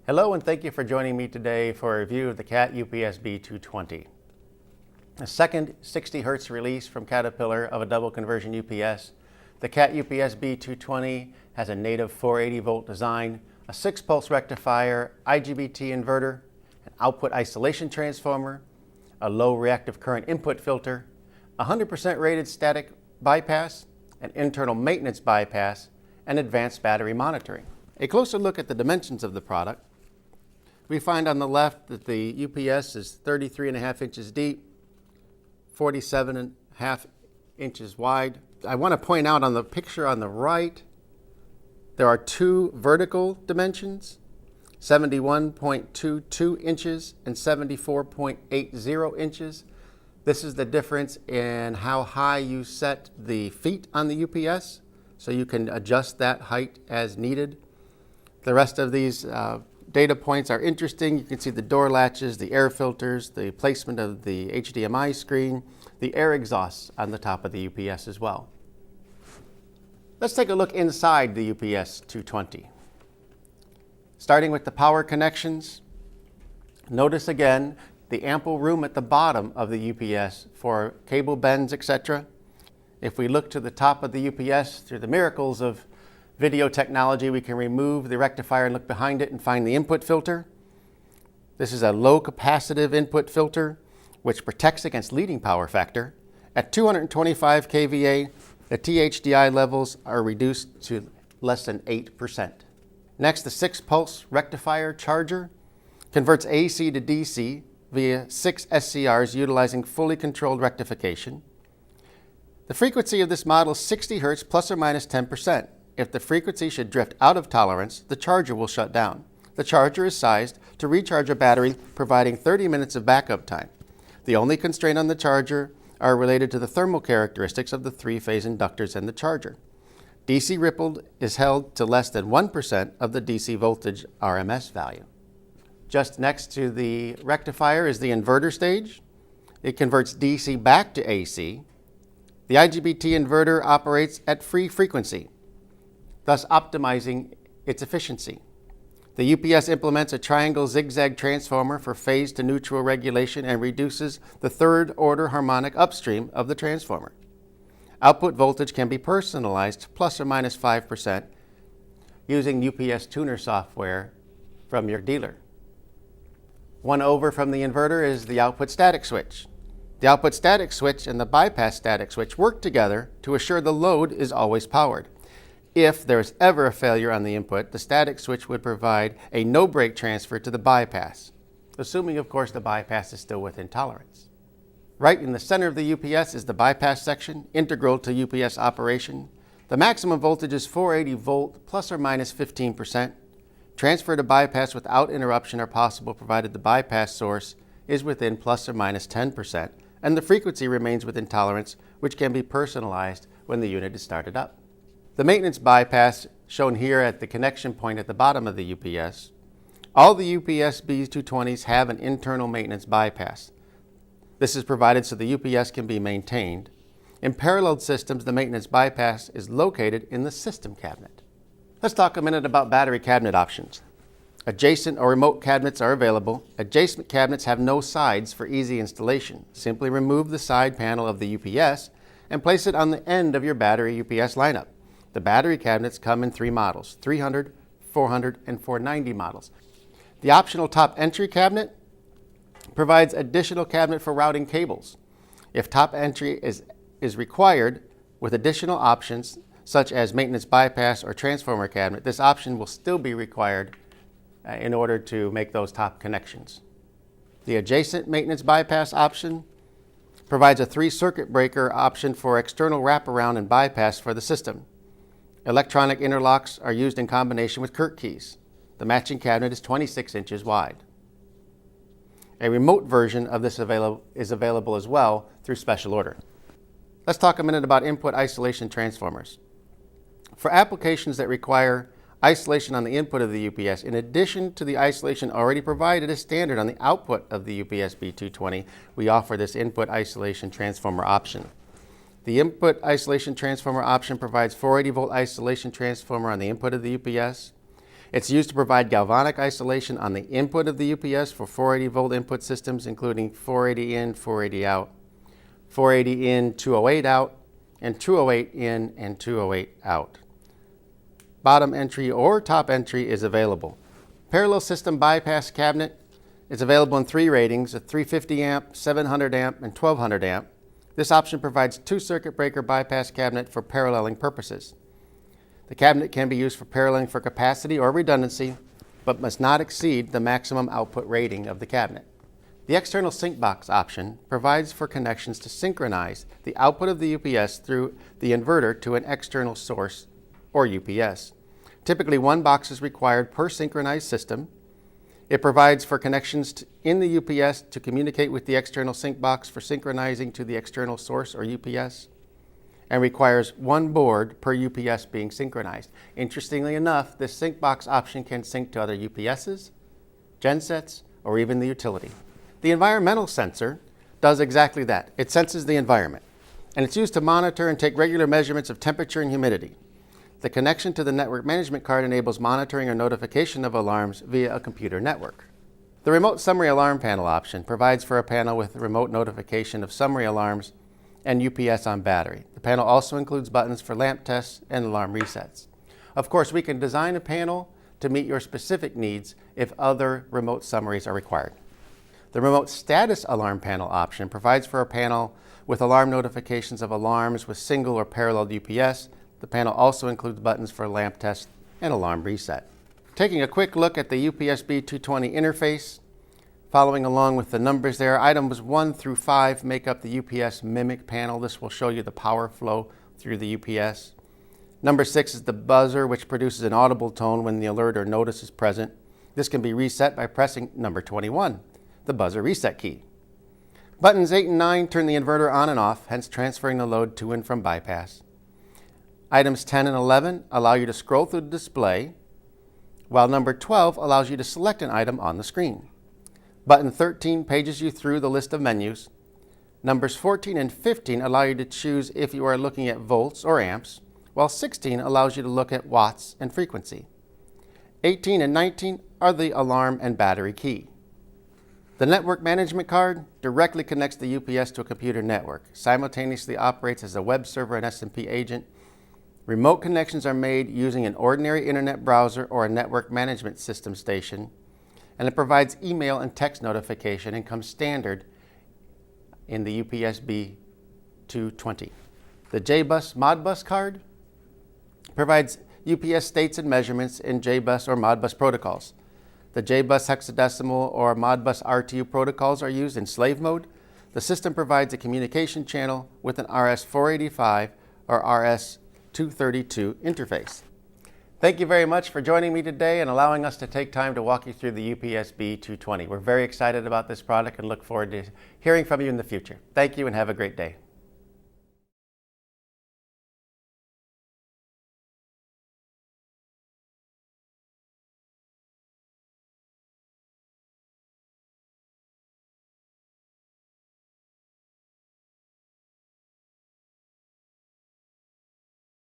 Hello and thank you for joining me today for a review of the Cat UPS B220. A second 60 Hz release from Caterpillar of a double conversion UPS. The Cat UPS B220 has a native 480 volt design, a 6-pulse rectifier, IGBT inverter, an output isolation transformer, a low reactive current input filter, 100% rated static bypass, an internal maintenance bypass, and advanced battery monitoring. A closer look at the dimensions of the product. We find on the left that the UPS is 33.5 inches deep, 47.5 inches wide. I want to point out on the picture on the right, there are two vertical dimensions, 71.22 inches and 74.80 inches. This is the difference in how high you set the feet on the UPS, so you can adjust that height as needed. The rest of these data points are interesting. You can see the door latches, the air filters, the placement of the HDMI screen, the air exhausts on the top of the UPS as well. Let's take a look inside the UPS 220. Starting with the power connections, notice again the ample room at the bottom of the UPS for cable bends, etc. If we look to the top of the UPS through the miracles of video technology, we can remove the rectifier and look behind it and find the input filter. This is a low capacitive input filter which protects against leading power factor. At 225 kVA, the THDI levels are reduced to less than 8%. Next, the 6-pulse rectifier charger converts AC to DC via 6 SCRs utilizing fully controlled rectification. The frequency of this model is 60 Hz plus or minus 10%. If the frequency should drift out of tolerance, the charger will shut down. The charger is sized to recharge a battery, providing 30 minutes of backup time. The only constraint on the charger are related to the thermal characteristics of the 3-phase inductors and the charger. DC rippled is held to less than 1% of the DC voltage RMS value. Just next to the rectifier is the inverter stage. It converts DC back to AC. The IGBT inverter operates at free frequency, thus optimizing its efficiency. The UPS implements a triangle zigzag transformer for phase to neutral regulation and reduces the third order harmonic upstream of the transformer. Output voltage can be personalized plus or minus 5% using UPS tuner software from your dealer. One over from the inverter is the output static switch. The output static switch and the bypass static switch work together to assure the load is always powered. If there is ever a failure on the input, the static switch would provide a no-break transfer to the bypass, assuming, of course, the bypass is still within tolerance. Right in the center of the UPS is the bypass section, integral to UPS operation. The maximum voltage is 480 volt plus or minus 15%. Transfer to bypass without interruption are possible provided the bypass source is within plus or minus 10%, and the frequency remains within tolerance, which can be personalized when the unit is started up. The maintenance bypass, shown here at the connection point at the bottom of the UPS. All the UPS B220s have an internal maintenance bypass. This is provided so the UPS can be maintained. In paralleled systems, the maintenance bypass is located in the system cabinet. Let's talk a minute about battery cabinet options. Adjacent or remote cabinets are available. Adjacent cabinets have no sides for easy installation. Simply remove the side panel of the UPS and place it on the end of your battery UPS lineup. The battery cabinets come in 3 models, 300, 400, and 490 models. The optional top entry cabinet provides additional cabinet for routing cables. If top entry is required with additional options such as maintenance bypass or transformer cabinet, this option will still be required in order to make those top connections. The adjacent maintenance bypass option provides a 3-circuit breaker option for external wraparound and bypass for the system. Electronic interlocks are used in combination with Kirk keys. The matching cabinet is 26 inches wide. A remote version of this is available as well through special order. Let's talk a minute about input isolation transformers. For applications that require isolation on the input of the UPS, in addition to the isolation already provided as standard on the output of the UPS B220, we offer this input isolation transformer option. The input isolation transformer option provides 480 volt isolation transformer on the input of the UPS. It's used to provide galvanic isolation on the input of the UPS for 480 volt input systems, including 480 in, 480 out, 480 in, 208 out, and 208 in and 208 out. Bottom entry or top entry is available. Parallel system bypass cabinet is available in 3 ratings, a 350 amp, 700 amp, and 1200 amp. This option provides 2 circuit breaker bypass cabinet for paralleling purposes. The cabinet can be used for paralleling for capacity or redundancy, but must not exceed the maximum output rating of the cabinet. The external sync box option provides for connections to synchronize the output of the UPS through the inverter to an external source or UPS. Typically 1 box is required per synchronized system. It provides for connections in the UPS to communicate with the external sync box for synchronizing to the external source or UPS, and requires 1 board per UPS being synchronized. Interestingly enough, this sync box option can sync to other UPSs, gensets, or even the utility. The environmental sensor does exactly that. It senses the environment, and it's used to monitor and take regular measurements of temperature and humidity. The connection to the network management card enables monitoring or notification of alarms via a computer network. The remote summary alarm panel option provides for a panel with remote notification of summary alarms and UPS on battery. The panel also includes buttons for lamp tests and alarm resets. Of course, we can design a panel to meet your specific needs if other remote summaries are required. The remote status alarm panel option provides for a panel with alarm notifications of alarms with single or parallel UPS. The panel also includes buttons for lamp test and alarm reset. Taking a quick look at the UPS B220 interface, following along with the numbers there, items 1 through 5 make up the UPS Mimic panel. This will show you the power flow through the UPS. Number 6 is the buzzer, which produces an audible tone when the alert or notice is present. This can be reset by pressing number 21, the buzzer reset key. Buttons 8 and 9 turn the inverter on and off, hence transferring the load to and from bypass. Items 10 and 11 allow you to scroll through the display, while number 12 allows you to select an item on the screen. Button 13 pages you through the list of menus. Numbers 14 and 15 allow you to choose if you are looking at volts or amps, while 16 allows you to look at watts and frequency. 18 and 19 are the alarm and battery key. The network management card directly connects the UPS to a computer network, simultaneously operates as a web server and SMP agent. Remote connections are made using an ordinary internet browser or a network management system station, and it provides email and text notification and comes standard in the UPS B220. The JBus ModBUS card provides UPS states and measurements in JBus or ModBUS protocols. The JBus hexadecimal or ModBUS RTU protocols are used in slave mode. The system provides a communication channel with an RS-485 or RS-232 interface. Thank you very much for joining me today and allowing us to take time to walk you through the UPS B220. We're very excited about this product and look forward to hearing from you in the future. Thank you and have a great day.